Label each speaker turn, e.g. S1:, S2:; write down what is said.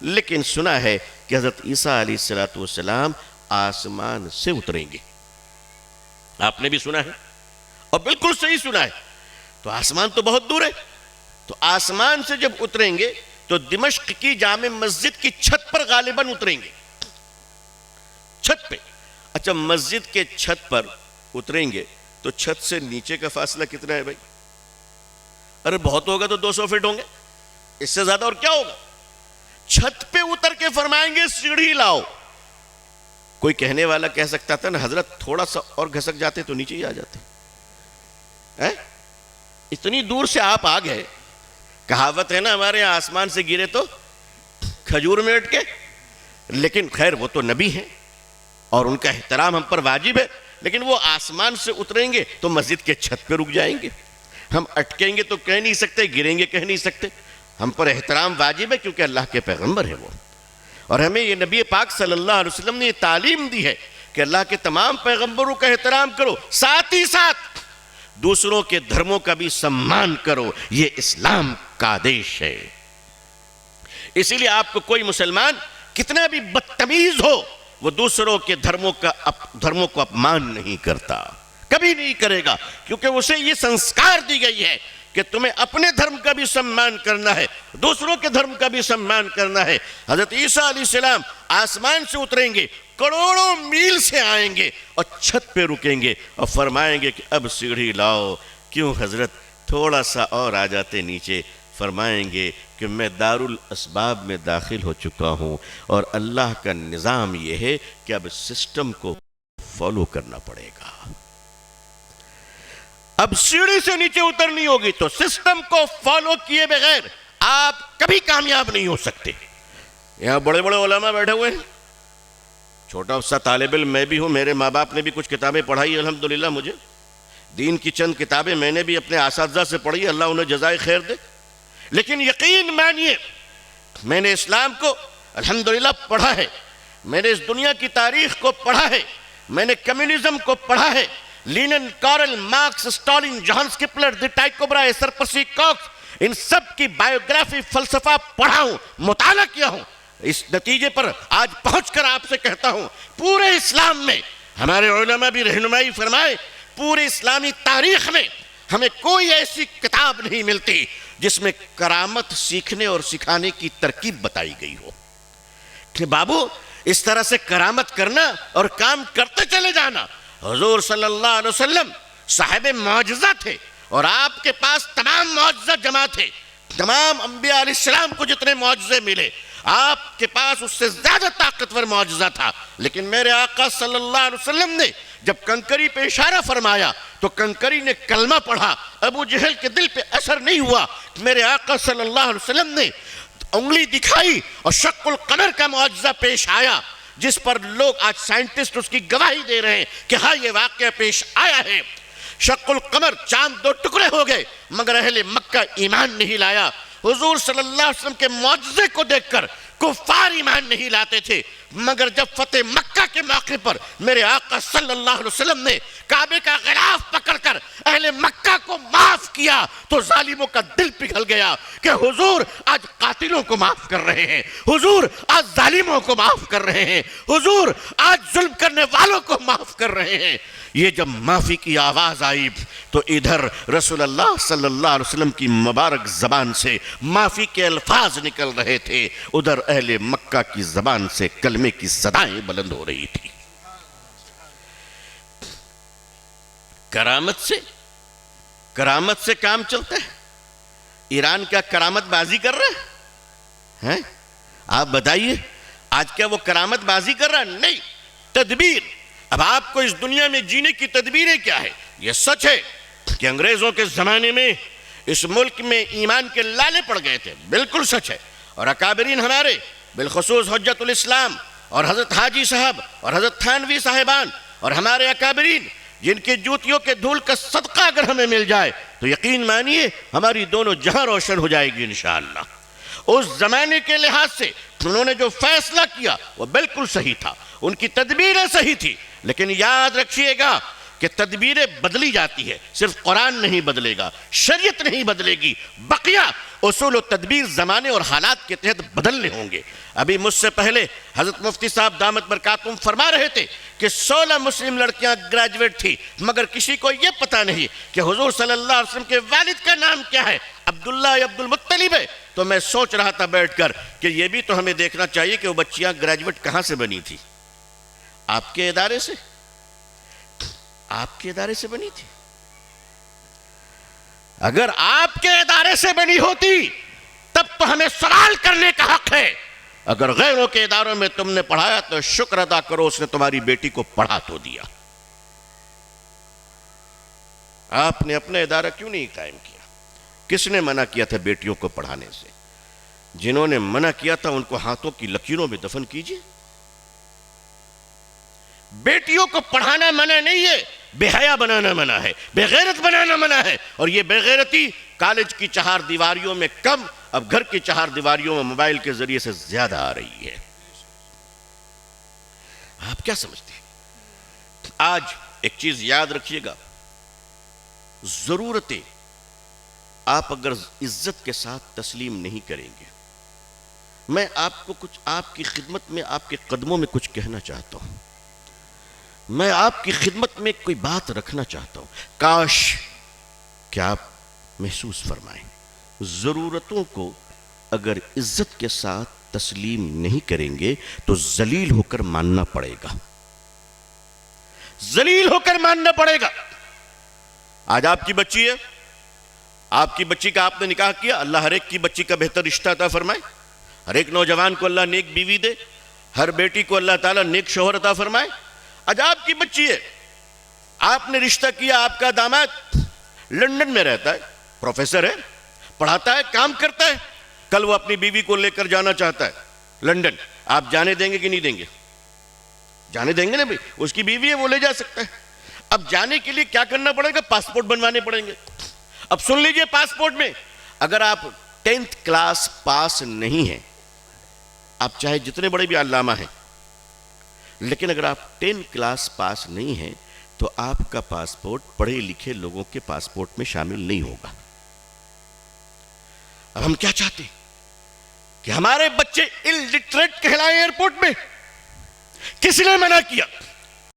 S1: لیکن سنا ہے کہ حضرت عیسیٰ علیہ السلام آسمان سے اتریں گے. آپ نے بھی سنا ہے اور بالکل صحیح سنا ہے. تو آسمان تو بہت دور ہے. تو آسمان سے جب اتریں گے تو دمشق کی جامع مسجد کی چھت پر غالباً اتریں گے. چھت پہ. اچھا مسجد کے چھت پر اتریں گے تو چھت سے نیچے کا فاصلہ کتنا ہے بھائی؟ ارے بہت ہوگا تو 200 فٹ ہوں گے. اس سے زیادہ اور کیا ہوگا؟ چھت پہ اتر کے فرمائیں گے سیڑھی لاؤ. کوئی کہنے والا کہہ سکتا تھا نا حضرت تھوڑا سا اور گھسک جاتے تو نیچے ہی آ جاتے. اتنی دور سے آپ آ گئے. کہاوت ہے نا ہمارے یہاں آسمان سے گرے تو کھجور میں اٹکے. لیکن خیر وہ تو نبی ہیں اور ان کا احترام ہم پر واجب ہے. لیکن وہ آسمان سے اتریں گے تو مسجد کے چھت پہ رک جائیں گے. ہم اٹکیں گے تو کہہ نہیں سکتے, گریں گے کہہ نہیں سکتے. ہم پر احترام واجب ہے کیونکہ اللہ کے پیغمبر ہے وہ. اور ہمیں یہ نبی پاک صلی اللہ علیہ وسلم نے یہ تعلیم دی ہے کہ اللہ کے تمام پیغمبروں کا احترام کرو, ساتھ ہی ساتھ دوسروں کے دھرموں کا بھی سمان کرو. یہ اسلام کا آدیش ہے. اسی لیے آپ کو کوئی مسلمان کتنا بھی بدتمیز ہو وہ دوسروں کے دھرموں کو اپمان نہیں کرتا, کبھی نہیں کرے گا, کیونکہ اسے یہ سنسکار دی گئی ہے کہ تمہیں اپنے دھرم کا بھی سمان کرنا ہے, دوسروں کے دھرم کا بھی سمان کرنا ہے. حضرت عیسیٰ علیہ السلام آسمان سے اتریں گے, کروڑوں میل سے آئیں گے اور چھت پہ رکیں گے اور فرمائیں گے کہ اب سیڑھی لاؤ. کیوں حضرت تھوڑا سا اور آ جاتے نیچے. فرمائیں گے کہ میں دارالاسباب میں داخل ہو چکا ہوں اور اللہ کا نظام یہ ہے کہ اب سسٹم کو فالو کرنا پڑے گا. اب سیڑھی سے نیچے اترنی ہوگی تو سسٹم کو فالو کیے بغیر آپ کبھی کامیاب نہیں ہو سکتے. یہاں بڑے بڑے علماء بیٹھے ہوئے ہیں, چھوٹا سا طالب علم میں بھی ہوں. میرے ماں باپ نے بھی کچھ کتابیں پڑھائی الحمدللہ. مجھے دین کی چند کتابیں میں نے بھی اپنے اساتذہ سے پڑھی, اللہ انہیں جزائے خیر دے. لیکن یقین مانیے میں نے اسلام کو الحمدللہ پڑھا ہے, میں نے اس دنیا کی تاریخ کو پڑھا ہے, میں نے کمیونزم کو پڑھا ہے, Lenin, Karl Marx, Stalin, Johannes Kepler, the Tycho Brahe, Sir Percy Cox, ان سب کی بایوگرافی, فلسفہ پڑھا ہوں, مطالعہ کیا ہوں. اس نتیجے پر آج پہنچ کر آپ سے کہتا ہوں پورے اسلام میں ہمارے علماء بھی رہنمائی فرمائے, پورے اسلامی تاریخ میں ہمیں کوئی ایسی کتاب نہیں ملتی جس میں کرامت سیکھنے اور سکھانے کی ترکیب بتائی گئی ہو کہ بابو اس طرح سے کرامت کرنا اور کام کرتے چلے جانا. حضور صلی اللہ علیہ وسلم صاحب معجزہ تھے اور آپ کے پاس تمام معجزہ جمع تھے. تمام انبیاء علیہ السلام کو جتنے معجزے ملے آپ کے پاس اس سے زیادہ طاقتور معجزہ تھا. لیکن میرے آقا صلی اللہ علیہ وسلم نے جب کنکری پہ اشارہ فرمایا تو کنکری نے کلمہ پڑھا. ابو جہل کے دل پہ اثر نہیں ہوا. میرے آقا صلی اللہ علیہ وسلم نے انگلی دکھائی اور شق القمر کا معجزہ پیش آیا جس پر لوگ آج سائنٹسٹ اس کی گواہی دے رہے ہیں کہ ہاں یہ واقعہ پیش آیا ہے. شق القمر, چاند 2 ٹکڑے ہو گئے مگر اہل مکہ ایمان نہیں لایا. حضور صلی اللہ علیہ وسلم کے معجزے کو دیکھ کر کفار ایمان نہیں لاتے تھے. مگر جب فتح مکہ کے موقع پر میرے آقا صلی اللہ علیہ وسلم نے کعبے کا غلاف پکڑ کر اہل مکہ کو معاف کیا تو ظالموں کا دل پگھل گیا کہ حضور آج قاتلوں کو معاف کر رہے ہیں, حضور آج ظالموں کو معاف کر رہے ہیں, حضور آج ظلم کرنے والوں کو معاف کر رہے ہیں. یہ جب معافی کی آواز آئی تو ادھر رسول اللہ صلی اللہ علیہ وسلم کی مبارک زبان سے معافی کے الفاظ نکل رہے تھے, ادھر اہل مکہ کی زبان سے کلمے کی صدائیں بلند ہو رہی تھی. کرامت سے کام چلتا ہے. ایران کیا کرامت بازی کر رہا ہے؟ آپ بتائیے آج کیا وہ کرامت بازی کر رہا ہے؟ نہیں, تدبیر. اب آپ کو اس دنیا میں جینے کی تدبیریں کیا ہے؟ یہ سچ ہے کہ انگریزوں کے زمانے میں اس ملک میں ایمان کے لالے پڑ گئے تھے, بالکل سچ ہے. اور اکابرین ہمارے بالخصوص حجت الاسلام اور حضرت حاجی صاحب اور حضرت تھانوی صاحبان اور ہمارے اکابرین جن کی جوتیوں کے دھول کا صدقہ اگر ہمیں مل جائے تو یقین مانیے ہماری دونوں جہاں روشن ہو جائے گی انشاءاللہ. اس زمانے کے لحاظ سے انہوں نے جو فیصلہ کیا وہ بالکل صحیح تھا, ان کی تدبیریں صحیح تھی. لیکن یاد رکھیے گا کہ تدبیریں بدلی جاتی ہے، صرف قرآن نہیں بدلے گا، شریعت نہیں بدلے گی، بقیہ اصول و تدبیر زمانے اور حالات کے تحت بدلنے ہوں گے۔ ابھی مجھ سے پہلے حضرت مفتی صاحب دامت برکاتہم فرما رہے تھے کہ 16 مسلم لڑکیاں گریجویٹ تھی، مگر کسی کو یہ پتہ نہیں کہ حضور صلی اللہ علیہ وسلم کے والد کا نام کیا ہے، عبداللہ یا عبد المطلب ہے۔ تو میں سوچ رہا تھا بیٹھ کر کہ یہ بھی تو ہمیں دیکھنا چاہیے کہ وہ بچیاں گریجویٹ کہاں سے بنی تھی؟ آپ کے ادارے سے، آپ کے ادارے سے بنی تھی۔ اگر آپ کے ادارے سے بنی ہوتی تب تو ہمیں سوال کرنے کا حق ہے۔ اگر غیروں کے اداروں میں تم نے پڑھایا تو شکر ادا کرو، اس نے تمہاری بیٹی کو پڑھا تو دیا۔ آپ نے اپنا ادارہ کیوں نہیں قائم کیا؟ کس نے منع کیا تھا بیٹیوں کو پڑھانے سے؟ جنہوں نے منع کیا تھا ان کو ہاتھوں کی لکیروں میں دفن کیجیے۔ بیٹیوں کو پڑھانا منع نہیں ہے، بے حیا بنانا منع ہے، بے غیرت بنانا منع ہے، اور یہ بے غیرتی کالج کی 4 دیواریوں میں کم، اب گھر کی 4 دیواریوں میں موبائل کے ذریعے سے زیادہ آ رہی ہے۔ آپ کیا سمجھتے ہیں؟ آج ایک چیز یاد رکھیے گا، ضرورتیں آپ اگر عزت کے ساتھ تسلیم نہیں کریں گے، میں آپ کو کچھ آپ کی خدمت میں، آپ کے قدموں میں کچھ کہنا چاہتا ہوں، میں آپ کی خدمت میں کوئی بات رکھنا چاہتا ہوں، کاش کہ آپ محسوس فرمائیں۔ ضرورتوں کو اگر عزت کے ساتھ تسلیم نہیں کریں گے تو ذلیل ہو کر ماننا پڑے گا، ذلیل ہو کر ماننا پڑے گا۔ آج آپ کی بچی ہے، آپ کی بچی کا آپ نے نکاح کیا، اللہ ہر ایک کی بچی کا بہتر رشتہ عطا فرمائے، ہر ایک نوجوان کو اللہ نیک بیوی دے، ہر بیٹی کو اللہ تعالیٰ نیک شوہر عطا فرمائے۔ آج آپ کی بچی ہے، آپ نے رشتہ کیا، آپ کا داماد لندن میں رہتا ہے، پروفیسر ہے، پڑھاتا ہے، کام کرتا ہے، کل وہ اپنی بیوی کو لے کر جانا چاہتا ہے لندن، آپ جانے دیں گے کہ نہیں دیں گے؟ جانے دیں گے نا بھائی، اس کی بیوی ہے، وہ لے جا سکتا ہے۔ اب جانے کے لیے کیا کرنا پڑے گا؟ پاسپورٹ بنوانے پڑیں گے۔ اب سن لیجئے، پاسپورٹ میں اگر آپ 10th کلاس پاس نہیں ہیں، آپ چاہے جتنے بڑے بھی علامہ ہیں، لیکن اگر آپ 10 کلاس پاس نہیں ہیں تو آپ کا پاسپورٹ پڑھے لکھے لوگوں کے پاسپورٹ میں شامل نہیں ہوگا۔ اب ہم کیا چاہتے ہیں کہ ہمارے بچے الٹریٹ کہلائیں ایئرپورٹ میں؟ کس نے منع کیا؟